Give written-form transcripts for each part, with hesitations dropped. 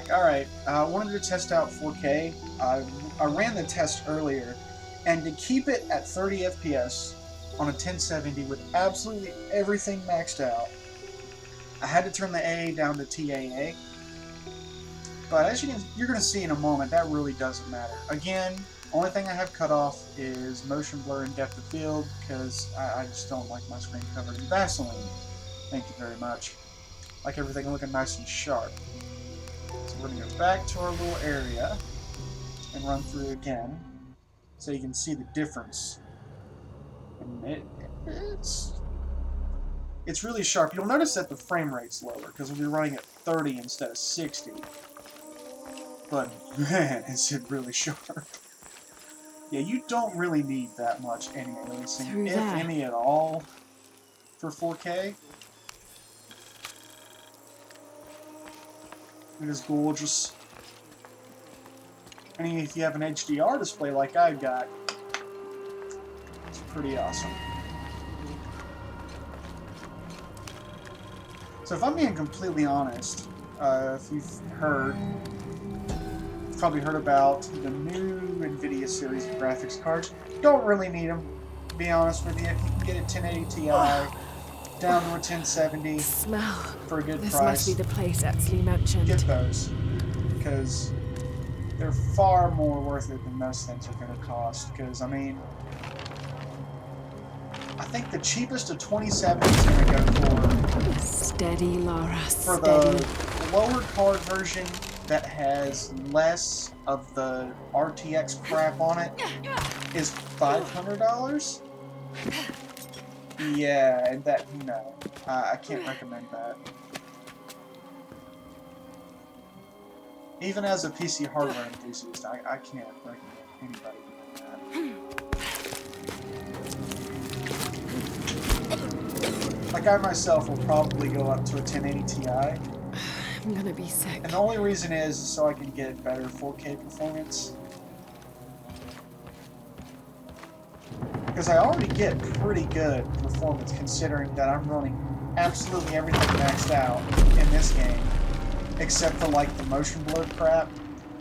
like, alright, I wanted to test out 4K. I ran the test earlier, and to keep it at 30 FPS on a 1070 with absolutely everything maxed out, I had to turn the AA down to TAA. But as you're going to see in a moment, that really doesn't matter. Again, only thing I have cut off is motion blur and depth of field, because I just don't like my screen covered in Vaseline. Thank you very much. Like everything looking nice and sharp. So we're going to go back to our little area and run through again, so you can see the difference. And it's really sharp. You'll notice that the frame rate's lower, because we'll be running at 30 instead of 60. But man, is it really sharp. Yeah, you don't really need that much any aliasing, if any at all, for 4K. It is gorgeous. And if you have an HDR display like I've got, it's pretty awesome. So if I'm being completely honest, if you've probably heard about the new NVIDIA series of graphics cards. Don't really need them, to be honest with you. If you can get a 1080 Ti down to a 1070 for a good price, must be the place Exley mentioned. Get those, because they're far more worth it than most things are going to cost. Because, I mean, I think the cheapest of 2070 is going to go for... Steady, Lara, for the lower card version that has less of the RTX crap on it is $500. Yeah, and that, no, I can't recommend that. Even as a PC hardware enthusiast, I can't recommend anybody doing that. Like, I myself will probably go up to a 1080 Ti. I'm gonna be sick. And the only reason is so I can get better 4K performance. Because I already get pretty good performance considering that I'm running absolutely everything maxed out in this game. Except for like the motion blur crap.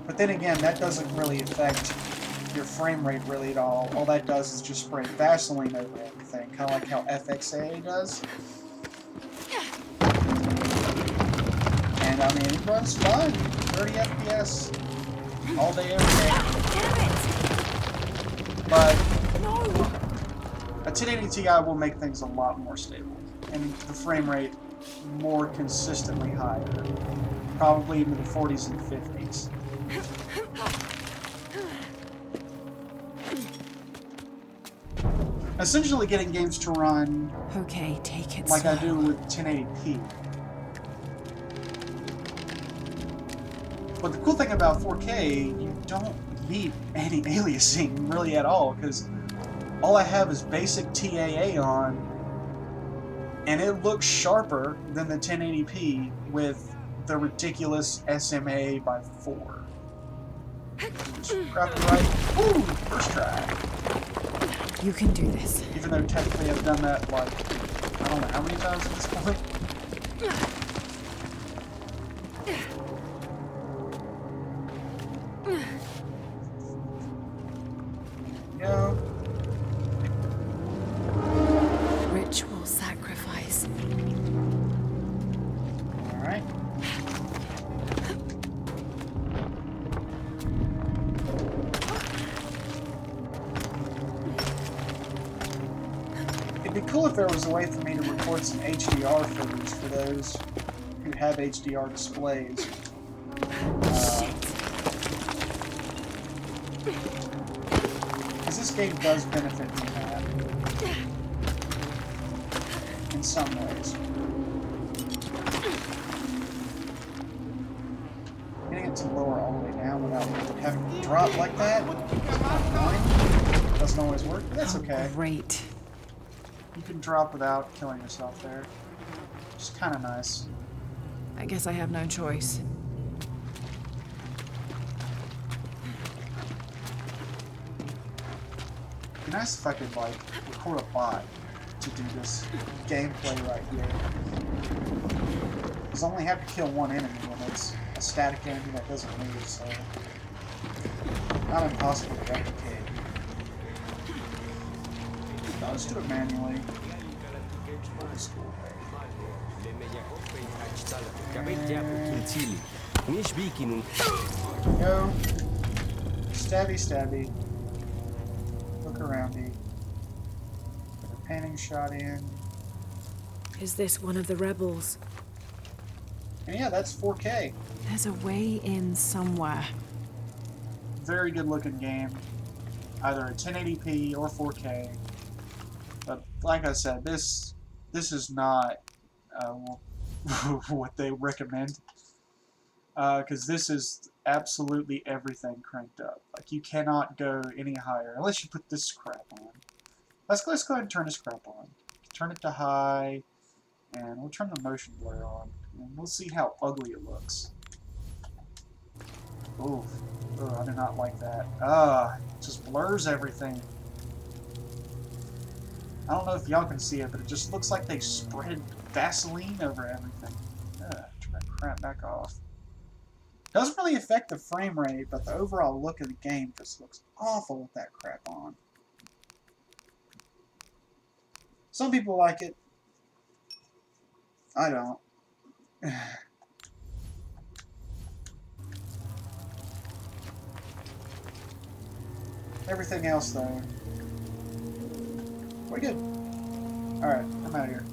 But then again, that doesn't really affect your frame rate really at all. All that does is just spray Vaseline over everything. Kind of like how FXAA does. And I mean, it runs fine. 30 FPS all day, every day. But a 1080 Ti will make things a lot more stable, and the frame rate more consistently higher, probably into the 40s and 50s. Essentially, getting games to run okay, take it like slow. I do with 1080p. But the cool thing about 4K, you don't need any aliasing really at all, because all I have is basic TAA on, and it looks sharper than the 1080p with the ridiculous SMA by 4. Just grab it right. Woo! First try. You can do this. Even though technically I've done that, like, I don't know how many times at this point. Go. Ritual sacrifice. Alright. It'd be cool if there was a way for me to record some HDR footage for those who have HDR displays. Because this game does benefit from that. In some ways. Getting it to lower all the way down without having to drop like that doesn't always work, but that's okay. Great. You can drop without killing yourself there. Just kind of nice. I guess I have no choice. It'd be nice if I could, like, record a bot to do this gameplay right here. Because I only have to kill one enemy, and it's a static enemy that doesn't move, so not impossible to replicate. No, let's do it manually. Old school way. Go. Stabby, stabby. Look aroundy. Put a painting shot in. Is this one of the rebels? And yeah, that's 4K. There's a way in somewhere. Very good looking game. Either a 1080p or 4K. But like I said, this is not what they recommend. Because this is absolutely everything cranked up. Like, you cannot go any higher unless you put this crap on. Let's go ahead and turn this crap on. Turn it to high, and we'll turn the motion blur on, and we'll see how ugly it looks. Oof. Oh, I do not like that. It just blurs everything. I don't know if y'all can see it, but it just looks like they spread Vaseline over everything. Turn that crap back off. Doesn't really affect the frame rate, but the overall look of the game just looks awful with that crap on. Some people like it. I don't. Everything else, though, we're good. Alright, I'm out of here.